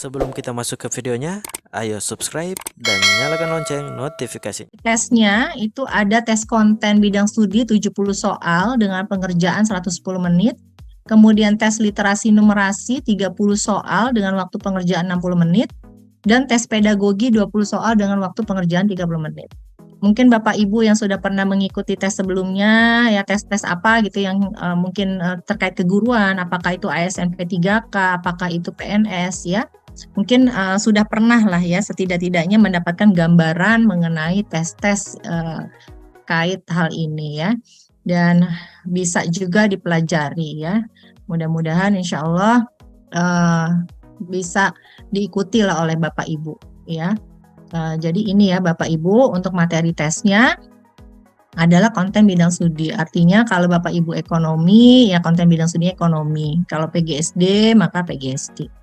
Sebelum kita masuk ke videonya, ayo subscribe dan nyalakan lonceng notifikasi. Tesnya itu ada tes konten bidang studi 70 soal dengan pengerjaan 110 menit. Kemudian tes literasi numerasi 30 soal dengan waktu pengerjaan 60 menit. Dan tes pedagogi 20 soal dengan waktu pengerjaan 30 menit. Mungkin Bapak Ibu yang sudah pernah mengikuti tes sebelumnya, ya tes-tes apa gitu yang mungkin terkait keguruan, apakah itu ASNP 3K, apakah itu PNS ya. Mungkin sudah pernah lah ya setidak-tidaknya mendapatkan gambaran mengenai tes-tes kait hal ini ya. Dan bisa juga dipelajari ya. Mudah-mudahan insya Allah bisa diikuti lah oleh Bapak Ibu ya. Jadi ini ya Bapak Ibu untuk materi tesnya adalah konten bidang studi. Artinya kalau Bapak Ibu ekonomi ya konten bidang studi ekonomi. Kalau PGSD maka PGSD.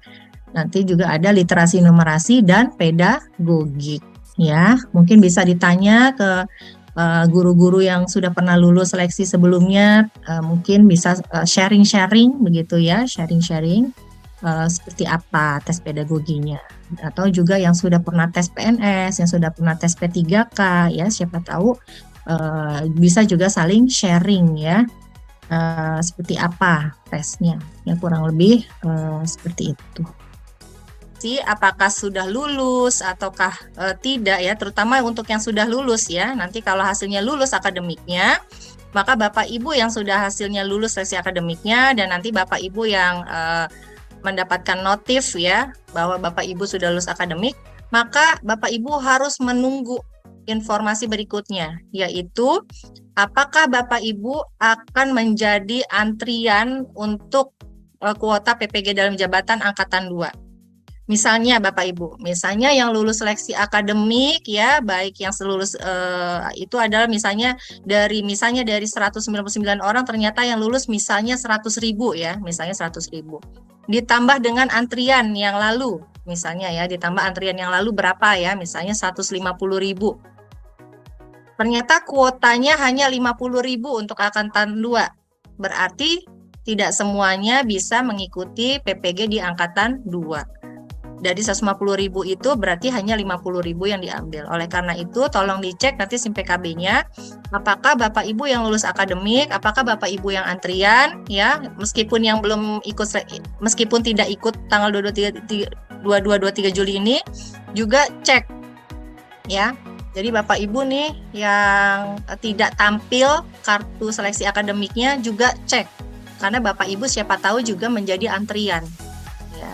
Nanti juga ada literasi numerasi dan pedagogik ya. Mungkin bisa ditanya ke guru-guru yang sudah pernah lulus seleksi sebelumnya, mungkin bisa sharing-sharing begitu ya, sharing-sharing seperti apa tes pedagoginya. Atau juga yang sudah pernah tes PNS, yang sudah pernah tes P3K ya, siapa tahu bisa juga saling sharing ya, seperti apa tesnya ya, kurang lebih seperti itu. Apakah sudah lulus ataukah tidak ya, terutama untuk yang sudah lulus ya. Nanti kalau hasilnya lulus akademiknya, maka Bapak Ibu yang sudah hasilnya lulus seleksi akademiknya dan nanti Bapak Ibu yang mendapatkan notif ya bahwa Bapak Ibu sudah lulus akademik, maka Bapak Ibu harus menunggu informasi berikutnya, yaitu apakah Bapak Ibu akan menjadi antrian untuk kuota PPG dalam jabatan angkatan 2. Misalnya Bapak Ibu, misalnya yang lulus seleksi akademik ya, baik yang lulus itu adalah misalnya dari 199 orang ternyata yang lulus misalnya 100.000 ya, misalnya 100.000. Ditambah dengan antrian yang lalu, misalnya ya, ditambah antrian yang lalu berapa ya, misalnya 150.000. Ternyata kuotanya hanya 50.000 untuk angkatan 2. Berarti tidak semuanya bisa mengikuti PPG di angkatan 2. Dari 150.000 itu berarti hanya 50.000 yang diambil. Oleh karena itu tolong dicek nanti SIM PKB-nya, apakah Bapak Ibu yang lulus akademik, apakah Bapak Ibu yang antrian ya, meskipun yang belum ikut, meskipun tidak ikut tanggal 22-23 Juli ini juga cek ya. Jadi Bapak Ibu nih yang tidak tampil kartu seleksi akademiknya juga cek, karena Bapak Ibu siapa tahu juga menjadi antrian ya.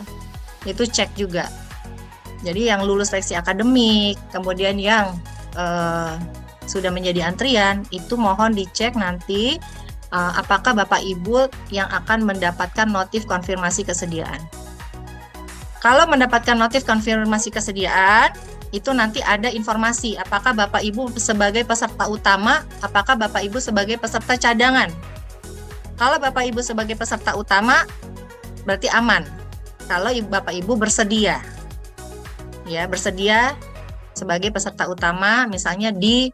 Itu cek juga. Jadi yang lulus seleksi akademik, kemudian yang sudah menjadi antrian, itu mohon dicek nanti apakah Bapak Ibu yang akan mendapatkan notif konfirmasi kesediaan. Kalau mendapatkan notif konfirmasi kesediaan, itu nanti ada informasi apakah Bapak Ibu sebagai peserta utama, apakah Bapak Ibu sebagai peserta cadangan. Kalau Bapak Ibu sebagai peserta utama, berarti aman. Kalau Bapak Ibu bersedia, ya bersedia sebagai peserta utama, misalnya di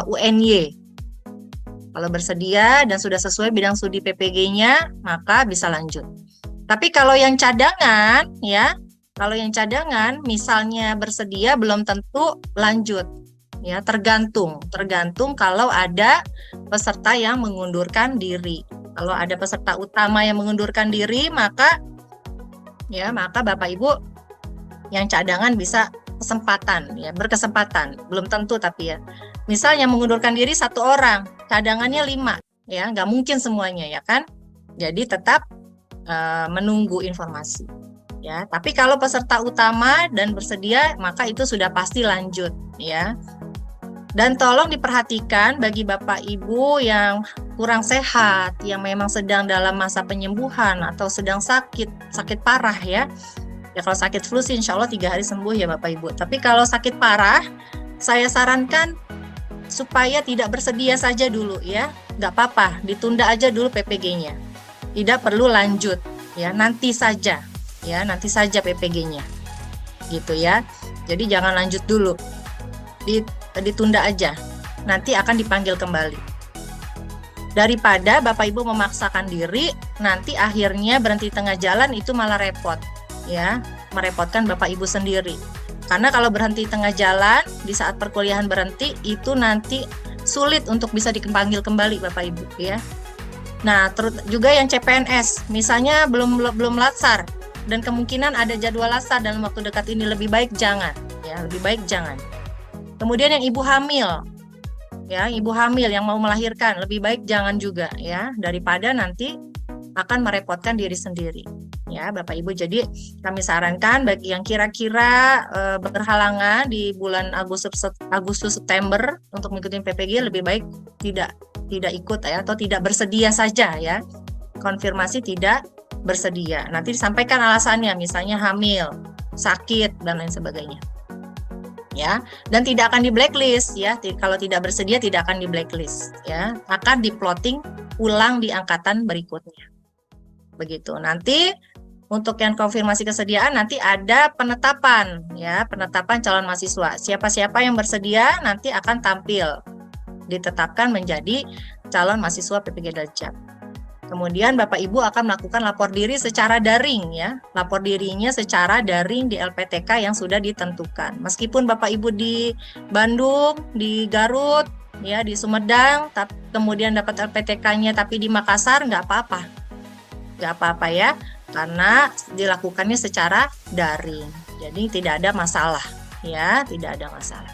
UNY. Kalau bersedia dan sudah sesuai bidang studi PPG-nya, maka bisa lanjut. Tapi kalau yang cadangan, ya, kalau yang cadangan, misalnya bersedia belum tentu lanjut, ya tergantung kalau ada peserta yang mengundurkan diri. Kalau ada peserta utama yang mengundurkan diri, maka Bapak Ibu yang cadangan bisa berkesempatan, belum tentu tapi ya. Misalnya mengundurkan diri 1 orang, cadangannya 5, ya nggak mungkin semuanya ya kan. Jadi tetap menunggu informasi. Ya, tapi kalau peserta utama dan bersedia, maka itu sudah pasti lanjut ya. Dan tolong diperhatikan bagi Bapak Ibu yang kurang sehat, yang memang sedang dalam masa penyembuhan atau sedang sakit parah ya. Ya kalau sakit flu sih insya Allah 3 hari sembuh ya Bapak Ibu. Tapi kalau sakit parah, saya sarankan supaya tidak bersedia saja dulu ya. Nggak apa-apa, ditunda aja dulu PPG-nya. Tidak perlu lanjut ya, nanti saja PPG-nya. Gitu ya. Jadi jangan lanjut dulu. Ditunda aja, nanti akan dipanggil kembali. Daripada Bapak Ibu memaksakan diri, nanti akhirnya berhenti tengah jalan itu malah repot, ya. merepotkan Bapak Ibu sendiri. Karena kalau berhenti tengah jalan, di saat perkuliahan berhenti, itu nanti sulit untuk bisa dipanggil kembali Bapak Ibu ya. Nah, juga yang CPNS, misalnya belum latsar dan kemungkinan ada jadwal latsar dalam waktu dekat ini, lebih baik jangan ya, lebih baik jangan. Kemudian yang ibu hamil, ya, ibu hamil yang mau melahirkan, lebih baik jangan juga ya, daripada nanti akan merepotkan diri sendiri. Ya, Bapak Ibu, jadi kami sarankan bagi yang kira-kira berhalangan di bulan Agustus September untuk mengikuti PPG, lebih baik tidak ikut ya, atau tidak bersedia saja ya. Konfirmasi tidak bersedia. Nanti disampaikan alasannya, misalnya hamil, sakit dan lain sebagainya. Ya, dan tidak akan di blacklist ya. Kalau tidak bersedia tidak akan di blacklist ya, akan diplotting ulang di angkatan berikutnya. Begitu. Nanti untuk yang konfirmasi kesediaan nanti ada penetapan ya, penetapan calon mahasiswa. Siapa-siapa yang bersedia nanti akan tampil, ditetapkan menjadi calon mahasiswa PPG Daljab. Kemudian Bapak Ibu akan melakukan lapor diri secara daring ya. Lapor dirinya secara daring di LPTK yang sudah ditentukan. Meskipun Bapak Ibu di Bandung, di Garut, ya di Sumedang, kemudian dapat LPTK-nya tapi di Makassar, nggak apa-apa. Nggak apa-apa ya, karena dilakukannya secara daring. Jadi tidak ada masalah ya, tidak ada masalah.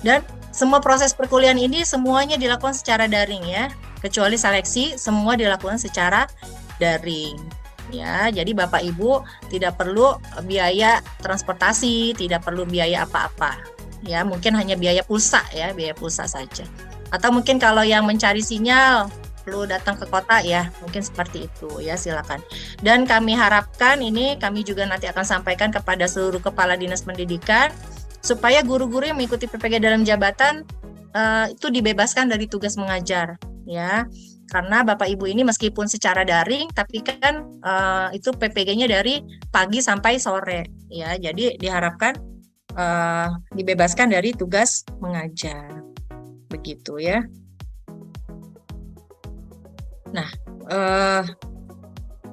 Dan semua proses perkuliahan ini semuanya dilakukan secara daring ya, kecuali seleksi semua dilakukan secara daring ya. Jadi Bapak Ibu tidak perlu biaya transportasi, tidak perlu biaya apa-apa ya, mungkin hanya biaya pulsa ya, biaya pulsa saja. Atau mungkin kalau yang mencari sinyal perlu datang ke kota ya, mungkin seperti itu ya, silakan. Dan kami harapkan ini, kami juga nanti akan sampaikan kepada seluruh kepala dinas pendidikan supaya guru-guru yang mengikuti PPG dalam jabatan itu dibebaskan dari tugas mengajar ya, karena Bapak Ibu ini meskipun secara daring tapi kan itu PPG-nya dari pagi sampai sore ya, jadi diharapkan dibebaskan dari tugas mengajar, begitu ya. Nah,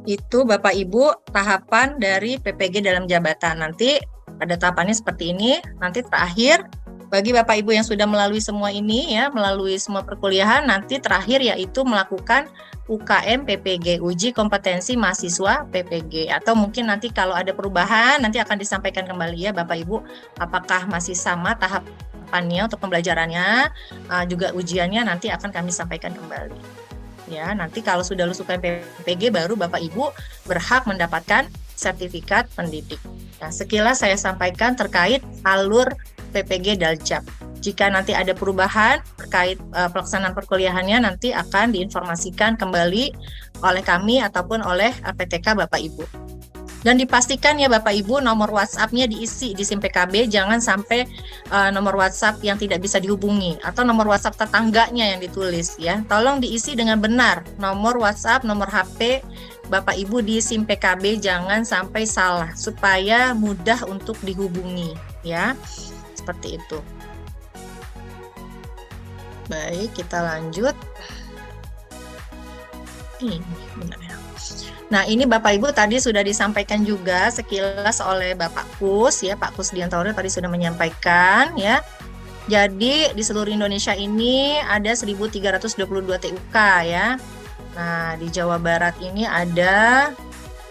itu Bapak Ibu tahapan dari PPG dalam jabatan. Nanti ada tahapannya seperti ini. Nanti terakhir bagi Bapak Ibu yang sudah melalui semua ini ya, melalui semua perkuliahan, nanti terakhir yaitu melakukan UKM PPG, uji kompetensi mahasiswa PPG. Atau mungkin nanti kalau ada perubahan nanti akan disampaikan kembali ya Bapak Ibu, apakah masih sama tahapannya untuk pembelajarannya, juga ujiannya nanti akan kami sampaikan kembali. Ya, nanti kalau sudah lulus UKM PPG baru Bapak Ibu berhak mendapatkan sertifikat pendidik. Nah, sekilas saya sampaikan terkait alur PPG Daljab. Jika nanti ada perubahan terkait pelaksanaan perkuliahannya, nanti akan diinformasikan kembali oleh kami ataupun oleh LPTK Bapak Ibu. Dan dipastikan ya Bapak Ibu, nomor WhatsApp-nya diisi di SIM PKB, jangan sampai nomor WhatsApp yang tidak bisa dihubungi atau nomor WhatsApp tetangganya yang ditulis ya. Tolong diisi dengan benar nomor WhatsApp, nomor HP Bapak Ibu di SIM PKB, jangan sampai salah supaya mudah untuk dihubungi ya. Seperti itu. Baik, kita lanjut. Ini benar ya. Nah, ini Bapak Ibu tadi sudah disampaikan juga sekilas oleh Bapak Kus ya, Pak Kusdiantoro tadi sudah menyampaikan ya. Jadi di seluruh Indonesia ini ada 1.322 TUK ya. Nah, di Jawa Barat ini ada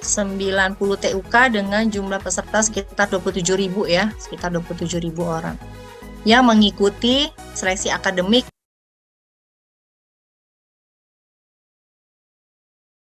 90 TUK dengan jumlah peserta sekitar 27.000 ya, sekitar 27.000 orang yang mengikuti seleksi akademik